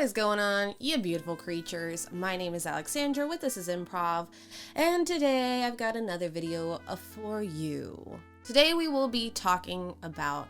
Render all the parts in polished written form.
is going on, you beautiful creatures? My name is Alexandra with This is Improv, and today I've got another video for you. Today we will be talking about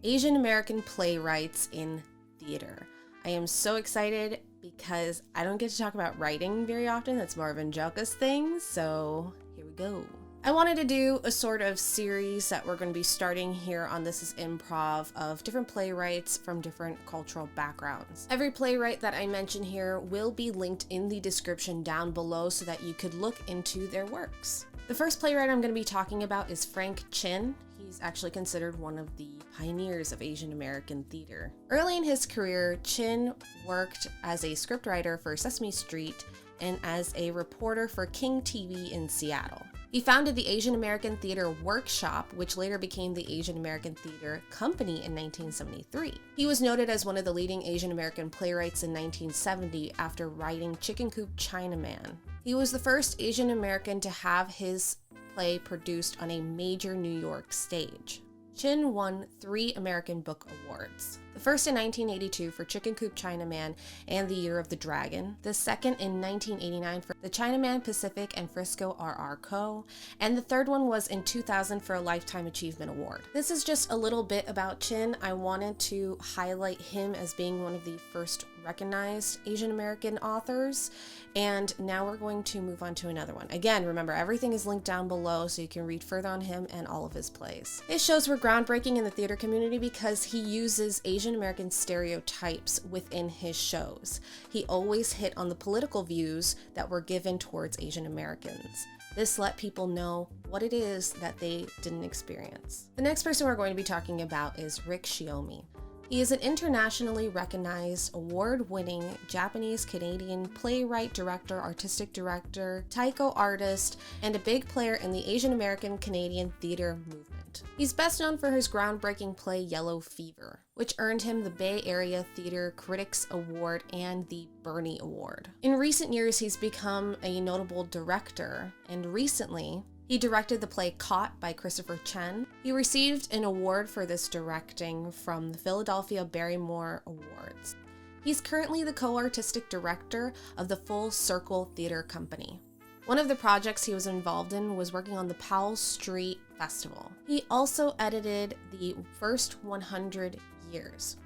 Asian American playwrights in theater. I am so excited because I don't get to talk about writing very often. That's more of Angelica's thing, so here we go. I wanted to do a sort of series that we're going to be starting here on This is Improv of different playwrights from different cultural backgrounds. Every playwright that I mention here will be linked in the description down below so that you could look into their works. The first playwright I'm going to be talking about is Frank Chen. He's actually considered one of the pioneers of Asian American theater. Early in his career, Chen worked as a scriptwriter for Sesame Street and as a reporter for King TV in Seattle. He founded the Asian American Theater Workshop, which later became the Asian American Theater Company in 1973. He was noted as one of the leading Asian American playwrights in 1970 after writing Chicken Coop Chinaman. He was the first Asian American to have his play produced on a major New York stage. Chen won 3 American Book Awards. The first in 1982 for Chicken Coop Chinaman and the Year of the Dragon, the second in 1989 for the Chinaman Pacific and Frisco R.R. Co., and the third one was in 2000 for a Lifetime Achievement Award. This is just a little bit about Chen. I wanted to highlight him as being one of the first recognized Asian American authors, and now we're going to move on to another one. Again, remember, everything is linked down below so you can read further on him and all of his plays. His shows were groundbreaking in the theater community because he uses Asian American stereotypes within his shows. He always hit on the political views that were given towards Asian Americans. This let people know what it is that they didn't experience. The next person we're going to be talking about is Rick Shiomi. He is an internationally recognized, award-winning Japanese-Canadian playwright, director, artistic director, taiko artist, and a big player in the Asian American Canadian theater movement. He's best known for his groundbreaking play Yellow Fever, which earned him the Bay Area Theater Critics Award and the Bernie Award. In recent years, he's become a notable director, and recently, he directed the play Caught by Christopher Chen. He received an award for this directing from the Philadelphia Barrymore Awards. He's currently the co-artistic director of the Full Circle Theater Company. One of the projects he was involved in was working on the Powell Street Festival. He also edited the First 100 Years,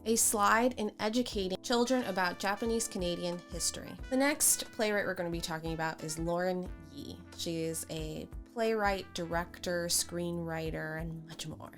a slide in educating children about Japanese-Canadian history. The next playwright we're going to be talking about is Lauren Yee. She is a playwright, director, screenwriter, and much more.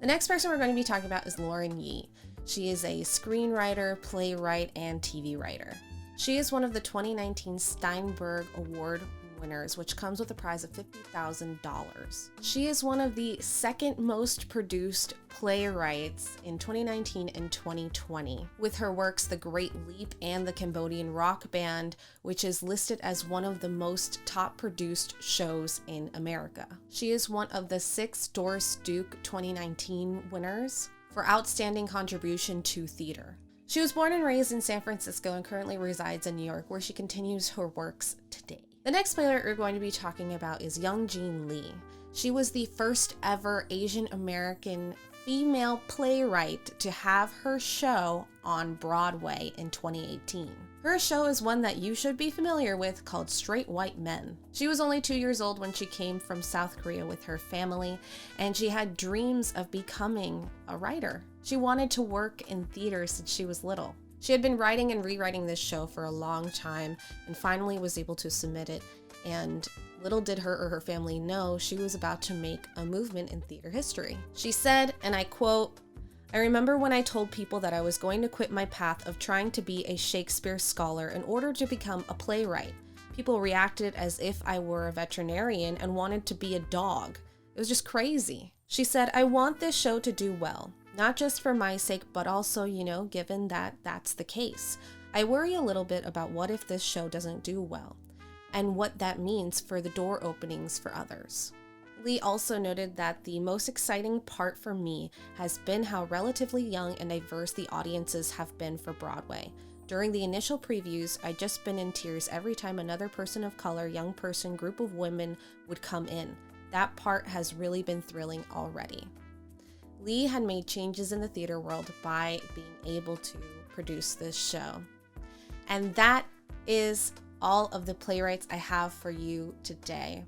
The next person we're going to be talking about is Lauren Yee. She is a screenwriter, playwright, and TV writer. She is one of the 2019 Steinberg Award winners, which comes with a prize of $50,000. She is one of the second most produced playwrights in 2019 and 2020, with her works The Great Leap and The Cambodian Rock Band, which is listed as one of the most top produced shows in America. She is one of the 6 Doris Duke 2019 winners for outstanding contribution to theater. She was born and raised in San Francisco and currently resides in New York, where she continues her works today. The next playwright we're going to be talking about is Young-Jean Lee. She was the first ever Asian American female playwright to have her show on Broadway in 2018. Her show is one that you should be familiar with called Straight White Men. She was only 2 years old when she came from South Korea with her family, and she had dreams of becoming a writer. She wanted to work in theater since she was little. She had been writing and rewriting this show for a long time and finally was able to submit it, and little did her or her family know she was about to make a movement in theater history. She said, and I quote, "I remember when I told people that I was going to quit my path of trying to be a Shakespeare scholar in order to become a playwright. People reacted as if I were a veterinarian and wanted to be a dog. It was just crazy." She said, "I want this show to do well. Not just for my sake, but also, given that that's the case. I worry a little bit about what if this show doesn't do well, and what that means for the door openings for others." Lee also noted that the most exciting part for me has been how relatively young and diverse the audiences have been for Broadway. During the initial previews, I'd just been in tears every time another person of color, young person, group of women would come in. That part has really been thrilling already. Lee had made changes in the theater world by being able to produce this show. And that is all of the playwrights I have for you today.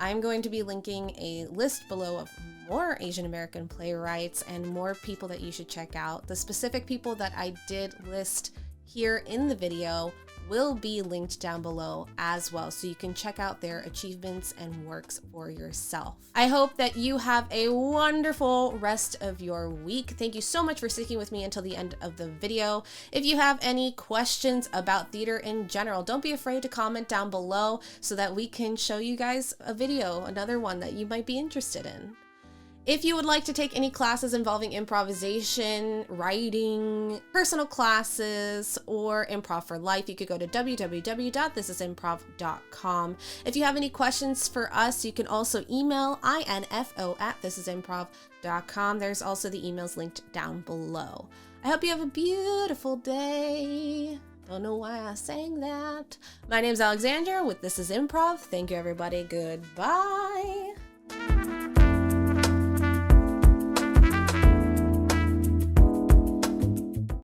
I'm going to be linking a list below of more Asian American playwrights and more people that you should check out. The specific people that I did list here in the video will be linked down below as well, so you can check out their achievements and works for yourself. I hope that you have a wonderful rest of your week. Thank you so much for sticking with me until the end of the video. If you have any questions about theater in general, don't be afraid to comment down below so that we can show you guys a video, another one that you might be interested in. If you would like to take any classes involving improvisation, writing, personal classes, or improv for life, you could go to www.thisisimprov.com. If you have any questions for us, you can also email info@thisisimprov.com. There's also the emails linked down below. I hope you have a beautiful day. Don't know why I sang that. My name's Alexandra with This Is Improv. Thank you, everybody. Goodbye.